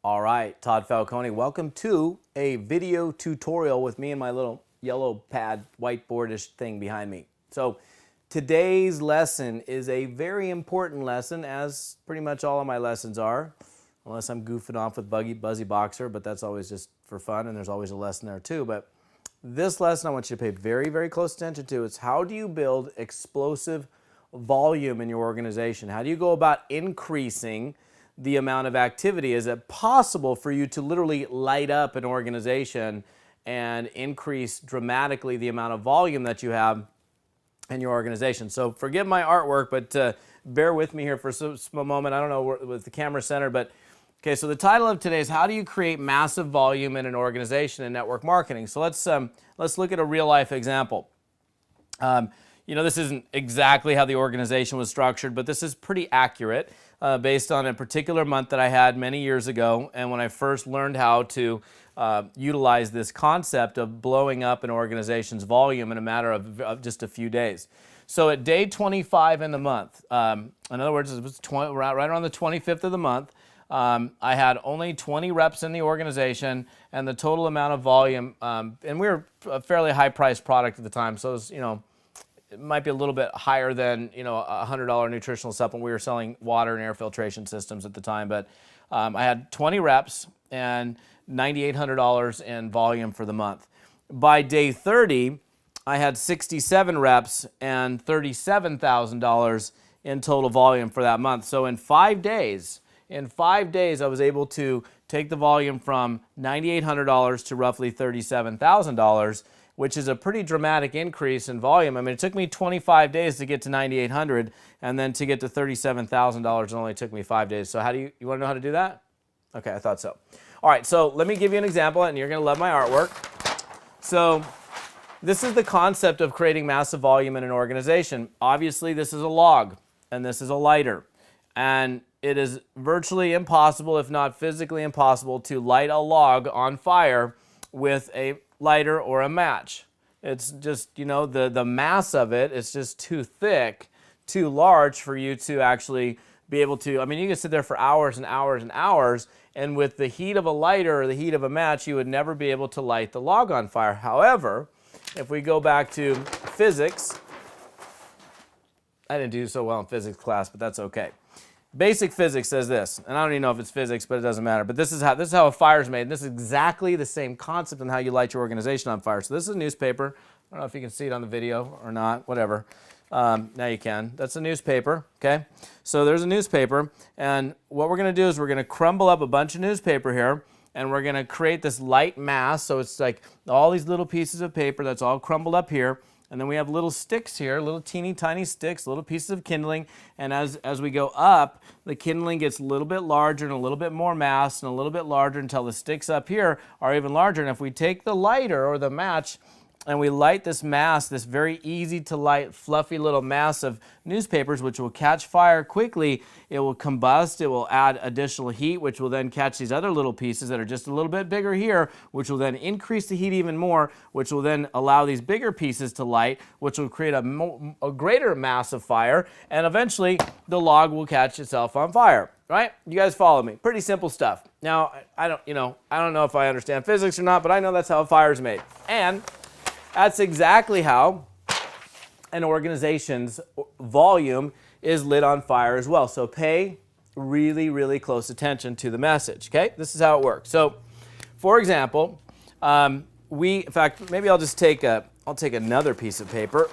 All right, Todd Falcone, welcome to a video tutorial with me and my little yellow pad whiteboardish thing behind me. So today's lesson is a very important lesson, as pretty much all of my lessons are, unless I'm goofing off with Buzzy Boxer, but that's always just for fun, and there's always a lesson there too. But this lesson I want you to pay very, very close attention to is how do you build explosive volume in your organization? How do you go about increasing the amount of activity? Is it possible for you to literally light up an organization and increase dramatically the amount of volume that you have in your organization? So forgive my artwork, but bear with me here for a moment. I don't know with the camera centered, but okay, so the title of today is how do you create massive volume in an organization in network marketing? So let's look at a real life example. You know, this isn't exactly how the organization was structured, but this is pretty accurate based on a particular month that I had many years ago, and when I first learned how to utilize this concept of blowing up an organization's volume in a matter of just a few days. So at day 25 in the month, in other words, it was right around the 25th of the month, I had only 20 reps in the organization, and the total amount of volume, and we were a fairly high-priced product at the time, so it was, you know, it might be a little bit higher than, you know, a $100 nutritional supplement. We were selling water and air filtration systems at the time, but I had 20 reps and $9,800 in volume for the month. By day 30, I had 67 reps and $37,000 in total volume for that month. So in 5 days, I was able to take the volume from $9,800 to roughly $37,000, which is a pretty dramatic increase in volume. I mean, it took me 25 days to get to $9,800, and then to get to $37,000 it only took me 5 days. So how do you want to know how to do that? Okay, I thought so. All right, so let me give you an example, and you're going to love my artwork. So this is the concept of creating massive volume in an organization. Obviously, this is a log, and this is a lighter. And it is virtually impossible, if not physically impossible, to light a log on fire with a lighter or a match. It's just, you know, the mass of it is just too thick, too large for you to actually be able to, I mean, you can sit there for hours and hours and hours, and with the heat of a lighter or the heat of a match, you would never be able to light the log on fire. However, if we go back to physics, I didn't do so well in physics class, but that's okay. Basic physics says this, and I don't even know if it's physics, but it doesn't matter. But this is how a fire is made. And this is exactly the same concept on how you light your organization on fire. So this is a newspaper. I don't know if you can see it on the video or not, whatever. Now you can. That's a newspaper, okay? So there's a newspaper, and what we're going to do is we're going to crumble up a bunch of newspaper here, and we're going to create this light mass. So it's like all these little pieces of paper that's all crumbled up here. And then we have little sticks here, little teeny tiny sticks, little pieces of kindling. And as we go up, the kindling gets a little bit larger and a little bit more mass and a little bit larger until the sticks up here are even larger. And if we take the lighter or the match and we light this mass, this very easy to light, fluffy little mass of newspapers, which will catch fire quickly, it will combust, it will add additional heat, which will then catch these other little pieces that are just a little bit bigger here, which will then increase the heat even more, which will then allow these bigger pieces to light, which will create a greater mass of fire, and eventually the log will catch itself on fire. Right? You guys follow me. Pretty simple stuff. Now, I don't know if I understand physics or not, but I know that's how a fire is made. And that's exactly how an organization's volume is lit on fire as well. So pay really, really close attention to the message, okay? This is how it works. So, for example, in fact, maybe I'll just take another piece of paper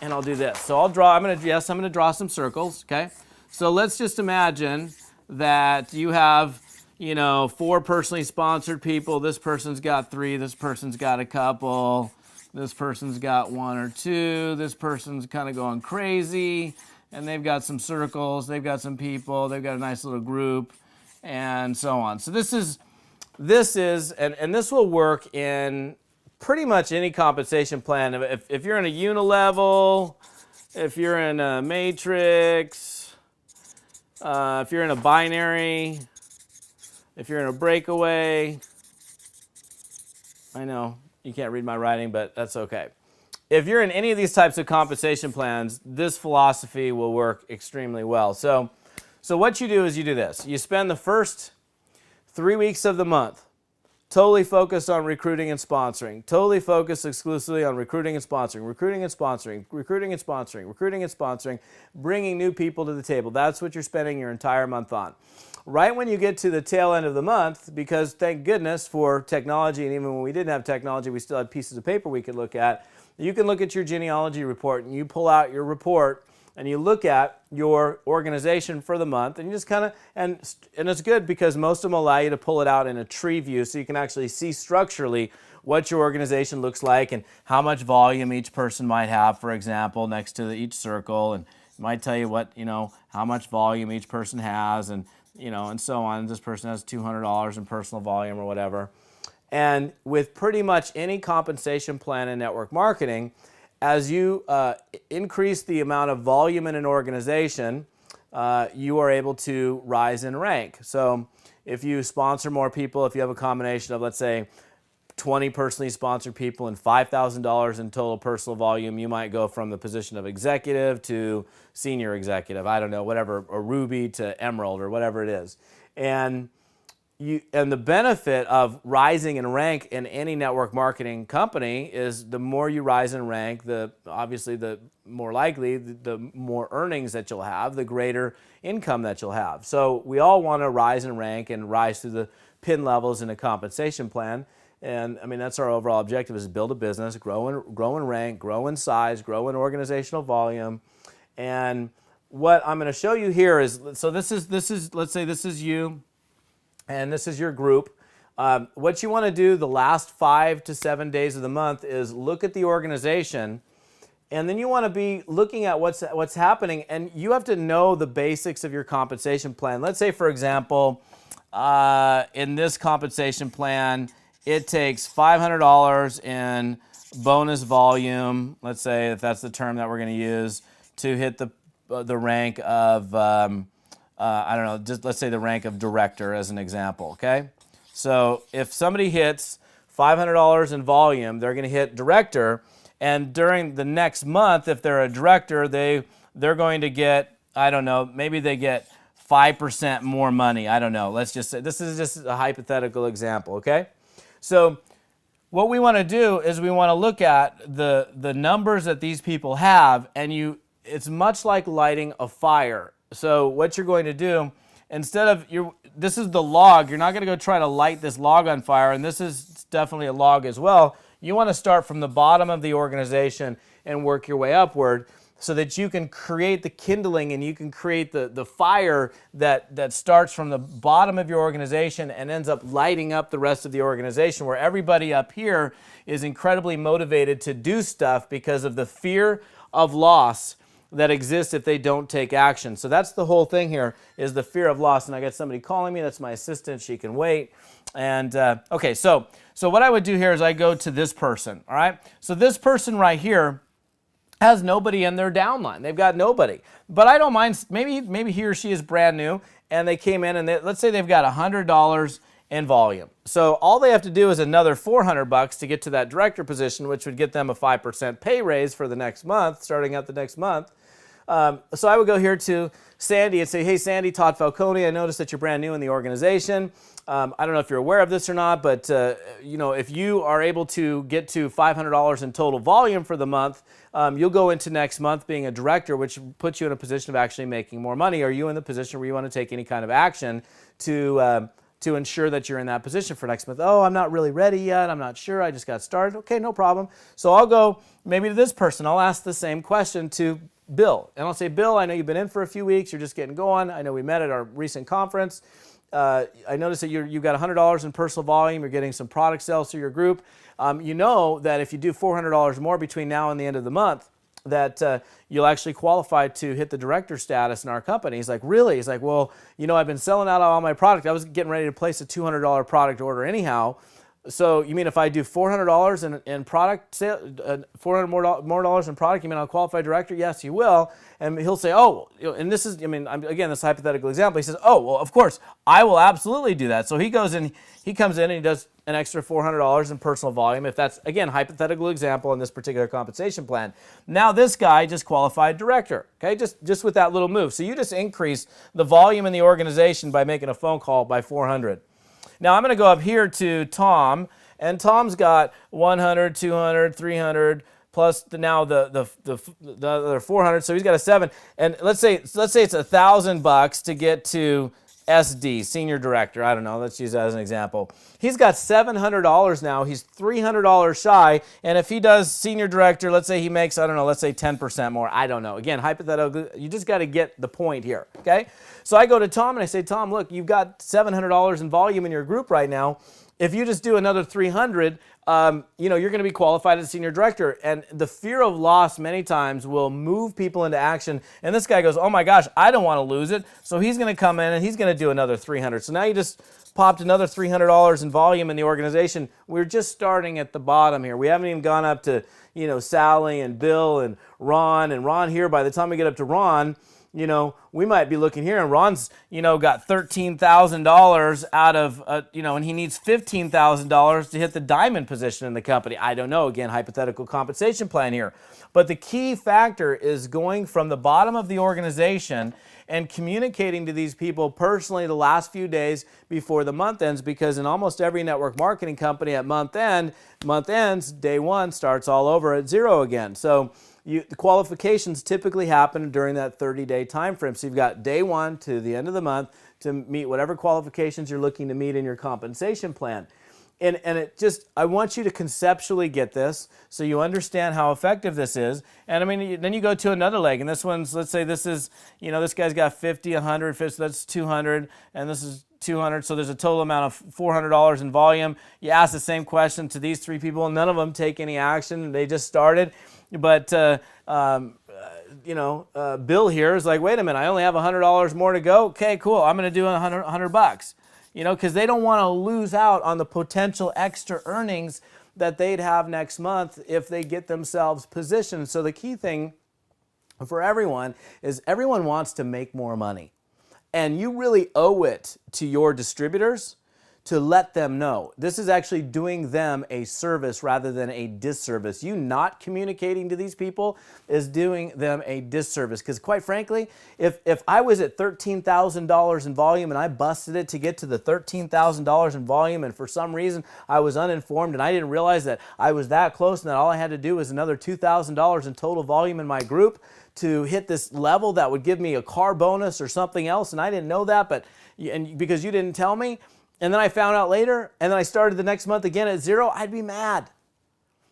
and I'll do this. So I'm going to draw some circles, okay? So let's just imagine that you have, you know, 4 personally sponsored people. This person's got 3, this person's got a couple, this person's got 1 or 2, this person's kind of going crazy, and they've got some circles, they've got some people, they've got a nice little group, and so on. So this is, and this will work in pretty much any compensation plan. If you're in a unilevel, if you're in a matrix, if you're in a binary, if you're in a breakaway, I know you can't read my writing, but that's okay. If you're in any of these types of compensation plans, this philosophy will work extremely well. So what you do is you do this. You spend the first 3 weeks of the month, totally focused on recruiting and sponsoring, totally focused exclusively on recruiting and sponsoring, recruiting and sponsoring, recruiting and sponsoring, recruiting and sponsoring, bringing new people to the table. That's what you're spending your entire month on. Right when you get to the tail end of the month, because thank goodness for technology, and even when we didn't have technology, we still had pieces of paper we could look at. You can look at your genealogy report, and you pull out your report, and you look at your organization for the month, and you just kind of, and it's good because most of them allow you to pull it out in a tree view so you can actually see structurally what your organization looks like and how much volume each person might have, for example, next to each circle, and it might tell you what, how much volume each person has, and and so on. This person has $200 in personal volume or whatever. And with pretty much any compensation plan in network marketing, as you increase the amount of volume in an organization, you are able to rise in rank. So if you sponsor more people, if you have a combination of, let's say, 20 personally sponsored people and $5,000 in total personal volume, you might go from the position of executive to senior executive, I don't know, whatever, or Ruby to Emerald or whatever it is. And the benefit of rising in rank in any network marketing company is the more you rise in rank, obviously the more likely, the more earnings that you'll have, the greater income that you'll have. So we all want to rise in rank and rise through the pin levels in a compensation plan. And I mean, that's our overall objective, is to build a business, grow in rank, grow in size, grow in organizational volume. And what I'm going to show you here is, so this is let's say this is you, and this is your group. What you want to do the last 5 to 7 days of the month is look at the organization, and then you want to be looking at what's happening, and you have to know the basics of your compensation plan. Let's say, for example, in this compensation plan, it takes $500 in bonus volume, let's say, if that's the term that we're going to use, to hit the rank of, I don't know, just let's say the rank of director as an example, okay? So if somebody hits $500 in volume, they're going to hit director, and during the next month, if they're a director, they're going to get, I don't know, maybe they get 5% more money. I don't know. Let's just say, this is just a hypothetical example, okay? So what we want to do is we want to look at the numbers that these people have, and it's much like lighting a fire. So what you're going to do, instead of, this is the log, you're not going to go try to light this log on fire, and this is definitely a log as well. You want to start from the bottom of the organization and work your way upward, so that you can create the kindling and you can create the fire that starts from the bottom of your organization and ends up lighting up the rest of the organization, where everybody up here is incredibly motivated to do stuff because of the fear of loss that exists if they don't take action. So that's the whole thing here, is the fear of loss. And I got somebody calling me. That's my assistant. She can wait. And okay, so what I would do here is I go to this person, all right? So this person right here has nobody in their downline. They've got nobody. But I don't mind, maybe he or she is brand new, and they came in and let's say they've got $100 in volume. So all they have to do is another $400 to get to that director position, which would get them a 5% pay raise for the next month, starting out the next month. So I would go here to Sandy and say, hey, Sandy, Todd Falcone, I noticed that you're brand new in the organization. I don't know if you're aware of this or not, but if you are able to get to $500 in total volume for the month, you'll go into next month being a director, which puts you in a position of actually making more money. Are you in the position where you want to take any kind of action to ensure that you're in that position for next month? Oh, I'm not really ready yet. I'm not sure. I just got started. Okay, no problem. So I'll go maybe to this person. I'll ask the same question to Bill. And I'll say, Bill, I know you've been in for a few weeks. You're just getting going. I know we met at our recent conference. I noticed that you've got $100 in personal volume. You're getting some product sales through your group. You know that if you do $400 more between now and the end of the month, that you'll actually qualify to hit the director status in our company. He's like, really? He's like, well, I've been selling out all my product. I was getting ready to place a $200 product order anyhow. So you mean if I do $400 in product sale, $400 more dollars in product, you mean I'll qualify director? Yes, you will. And he'll say, oh, and this is, again, this hypothetical example. He says, oh, well, of course, I will absolutely do that. So he goes in, he comes in and he does an extra $400 in personal volume. If that's, again, hypothetical example in this particular compensation plan. Now this guy just qualified director, okay, just with that little move. So you just increase the volume in the organization by making a phone call by 400. Now I'm going to go up here to Tom, and Tom's got 100, 200, 300, plus now the other 400, so he's got a 7. And let's say it's $1,000 to get to SD, senior director. I don't know, let's use that as an example. He's got $700 now. He's $300 shy, and if he does senior director, let's say he makes, I don't know, let's say 10% more. I don't know. Again, hypothetical, you just got to get the point here, okay? So I go to Tom and I say, Tom, look, you've got $700 in volume in your group right now. If you just do another 300, you're going to be qualified as senior director. And the fear of loss many times will move people into action. And this guy goes, oh my gosh, I don't want to lose it. So he's going to come in and he's going to do another 300. So now you just popped another $300 in volume in the organization. We're just starting at the bottom here. We haven't even gone up to, Sally and Bill and Ron. And Ron here, by the time we get up to Ron, we might be looking here, and Ron's, got $13,000 out of, and he needs $15,000 to hit the diamond position in the company. I don't know. Again, hypothetical compensation plan here. But the key factor is going from the bottom of the organization and communicating to these people personally the last few days before the month ends, because in almost every network marketing company at month ends, day one starts all over at 0 again. So the qualifications typically happen during that 30-day time frame. So you've got day 1 to the end of the month to meet whatever qualifications you're looking to meet in your compensation plan. And I want you to conceptually get this so you understand how effective this is. And I mean, then you go to another leg, and this one's, let's say this is, this guy's got 50, 100, 50, so that's 200, and this is 200, so there's a total amount of $400 in volume. You ask the same question to these 3 people, and none of them take any action. They just started. But, Bill here is like, wait a minute, I only have $100 more to go. Okay, cool, I'm going to do $100. Because they don't want to lose out on the potential extra earnings that they'd have next month if they get themselves positioned. So the key thing for everyone is everyone wants to make more money. And you really owe it to your distributors to let them know. This is actually doing them a service rather than a disservice. You not communicating to these people is doing them a disservice. Because quite frankly, if I was at $13,000 in volume and I busted it to get to the $13,000 in volume, and for some reason I was uninformed and I didn't realize that I was that close and that all I had to do was another $2,000 in total volume in my group to hit this level that would give me a car bonus or something else, and I didn't know that, and because you didn't tell me, and then I found out later, and then I started the next month again at 0, I'd be mad.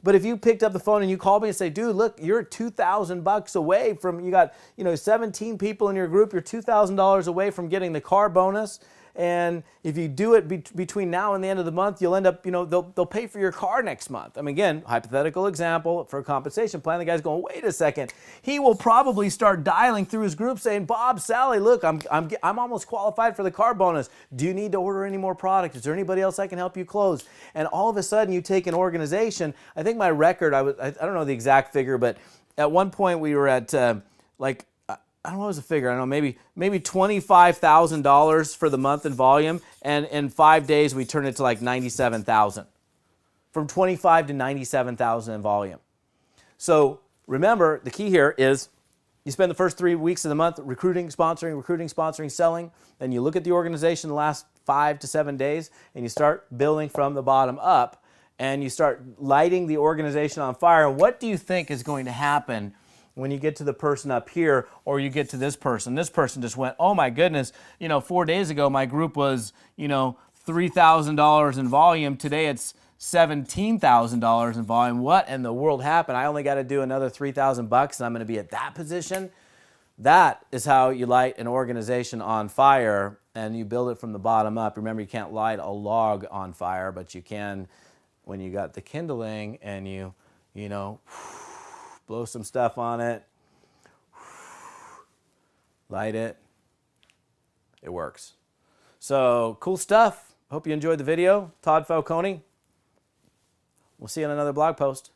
But if you picked up the phone and you called me and say, dude, look, you're $2,000 away from, you got 17 people in your group, you're $2,000 away from getting the car bonus. And if you do it between now and the end of the month, you'll end up, they'll pay for your car next month. I mean, again, hypothetical example for a compensation plan. The guy's going, wait a second. He will probably start dialing through his group saying, Bob, Sally, look, I'm almost qualified for the car bonus. Do you need to order any more product? Is there anybody else I can help you close? And all of a sudden you take an organization. I think my record, I don't know the exact figure, but at one point we were at I don't know what was the figure. I don't know, maybe $25,000 for the month in volume, and in 5 days we turned it to like 97,000. From 25 to 97,000 in volume. So remember, the key here is you spend the first 3 weeks of the month recruiting, sponsoring, selling. Then you look at the organization the last 5 to 7 days, and you start building from the bottom up, and you start lighting the organization on fire. What do you think is going to happen when you get to the person up here, or you get to this person? This person just went, oh my goodness, 4 days ago my group was, $3,000 in volume. Today it's $17,000 in volume. What in the world happened? I only got to do another $3,000 and I'm going to be at that position. That is how you light an organization on fire, and you build it from the bottom up. Remember, you can't light a log on fire, but you can when you got the kindling and you blow some stuff on it, light it, it works. So cool stuff. Hope you enjoyed the video. Todd Falcone. We'll see you on another blog post.